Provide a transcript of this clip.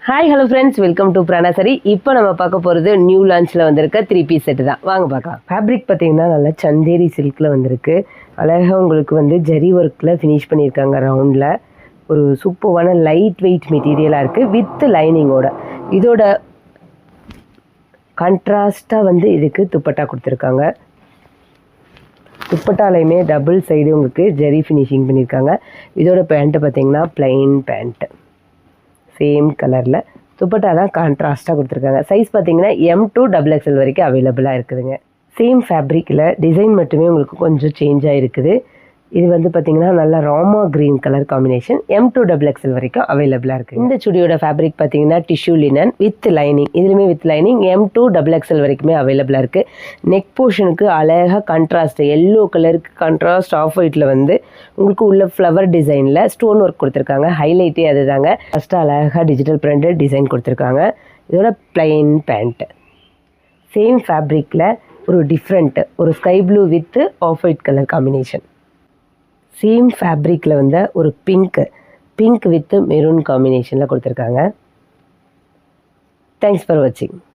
Hi hello friends, welcome to Pranasari. இப்போ நம்ம பார்க்க போகிறது நியூ லான்ச்சில் வந்திருக்க 3 பீஸ் செட்டு தான். வாங்க பார்க்கலாம். ஃபேப்ரிக் பார்த்தீங்கன்னா நல்லா சந்தேரி சில்கில் வந்திருக்கு. அழகாக உங்களுக்கு வந்து ஜரி ஒர்க்கில் ஃபினிஷ் பண்ணியிருக்காங்க. ரவுண்டில் ஒரு சூப்பரான லைட் வெயிட் மெட்டீரியலாக இருக்குது வித் லைனிங்கோட. இதோட கான்ட்ராஸ்ட்டாக வந்து இதுக்கு துப்பட்டா கொடுத்துருக்காங்க. துப்பட்டாலையுமே டபுள் சைடு உங்களுக்கு ஜரி ஃபினிஷிங் பண்ணியிருக்காங்க. இதோட பேண்ட்டு பார்த்தீங்கன்னா ப்ளைன் பேண்ட்டு, சேம் கலரில். துப்பட்டா தான் கான்ட்ராஸ்ட்டாக கொடுத்துருக்காங்க. சைஸ் பார்த்தீங்கன்னா M to XXL வரைக்கும் அவைலபிளாக இருக்குதுங்க. சேம் ஃபேப்ரிக்கில் டிசைன் மட்டுமே உங்களுக்கு கொஞ்சம் சேஞ்ச் ஆகிருக்குது. இது வந்து பார்த்திங்கன்னா நல்லா Rama green colour combination. M to XXL வரைக்கும் அவைலபிளாக இருக்குது. இந்த சுடியோட ஃபேப்ரிக் பார்த்தீங்கன்னா டிஷ்யூ லினன் வித் லைனிங். இதுலேயுமே with lining M to XXL வரைக்குமே அவைலபிளாக இருக்குது. நெக் போர்ஷனுக்கு அழகாக கான்ட்ராஸ்ட் எல்லோ கலருக்கு கான்ட்ராஸ்ட் ஆஃப் ஒயிட்டில் வந்து உங்களுக்கு உள்ள ஃப்ளவர் டிசைனில் ஸ்டோன் ஒர்க் கொடுத்துருக்காங்க. ஹைலைட்டே அது தாங்க. ஃபஸ்ட்டு அழகாக டிஜிட்டல் பிரிண்டட் டிசைன் கொடுத்துருக்காங்க. இதோட ப்ளைன் பேண்ட்டு சேம் ஃபேப்ரிக்கில் ஒரு டிஃப்ரெண்ட்டு ஒரு sky blue with off white colour combination. Same ஃபேப்ரிக்கில் வந்து ஒரு பிங்க் வித் மெரூன் காம்பினேஷனில் கொடுத்துருக்காங்க. தேங்க்ஸ் ஃபார் வாட்சிங்.